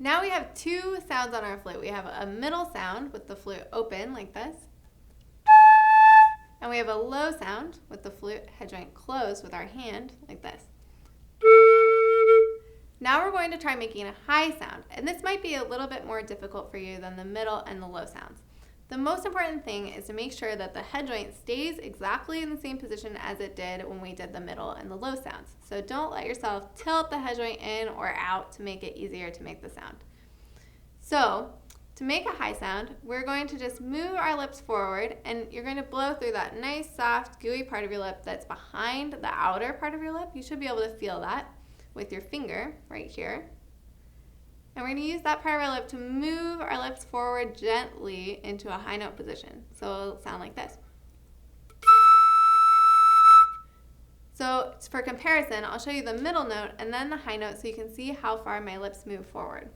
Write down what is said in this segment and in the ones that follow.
Now we have two sounds on our flute. We have a middle sound with the flute open like this. And we have a low sound with the flute head joint closed with our hand like this. Now we're going to try making a high sound, and this might be a little bit more difficult for you than the middle and the low sounds. The most important thing is to make sure that the head joint stays exactly in the same position as it did when we did the middle and the low sounds. So don't let yourself tilt the head joint in or out to make it easier to make the sound. So to make a high sound, we're going to just move our lips forward, and you're going to blow through that nice, soft, gooey part of your lip that's behind the outer part of your lip. You should be able to feel that with your finger right here. And we're going to use that part of our lip to move our lips forward gently into a high note position. So it'll sound like this. So for comparison, I'll show you the middle note and then the high note so you can see how far my lips move forward.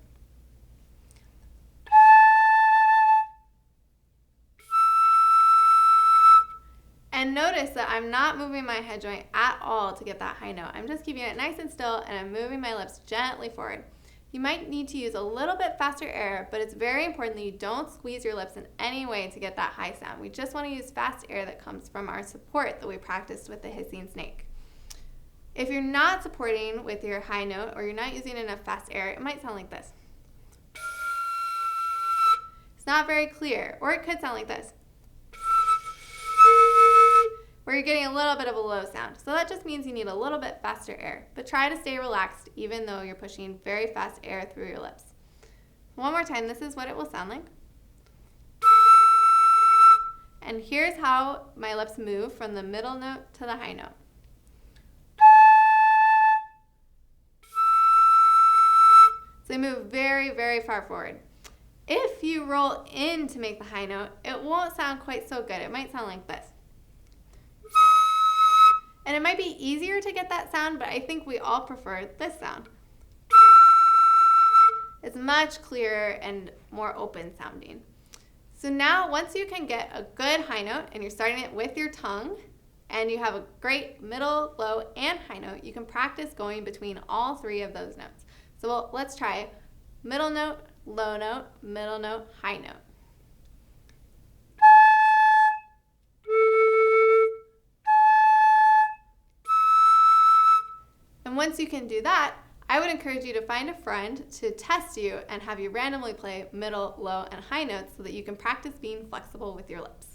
And notice that I'm not moving my head joint at all to get that high note. I'm just keeping it nice and still, and I'm moving my lips gently forward. You might need to use a little bit faster air, but it's very important that you don't squeeze your lips in any way to get that high sound. We just want to use fast air that comes from our support that we practiced with the hissing snake. If you're not supporting with your high note or you're not using enough fast air, it might sound like this. It's not very clear, or it could sound like this, where you're getting a little bit of a low sound. So that just means you need a little bit faster air. But try to stay relaxed even though you're pushing very fast air through your lips. One more time, this is what it will sound like. And here's how my lips move from the middle note to the high note. So they move very, very far forward. If you roll in to make the high note, it won't sound quite so good. It might sound like this. And it might be easier to get that sound, but I think we all prefer this sound. It's much clearer and more open sounding. So now once you can get a good high note and you're starting it with your tongue and you have a great middle, low, and high note, you can practice going between all three of those notes. So let's try middle note, low note, middle note, high note. And once you can do that, I would encourage you to find a friend to test you and have you randomly play middle, low, and high notes so that you can practice being flexible with your lips.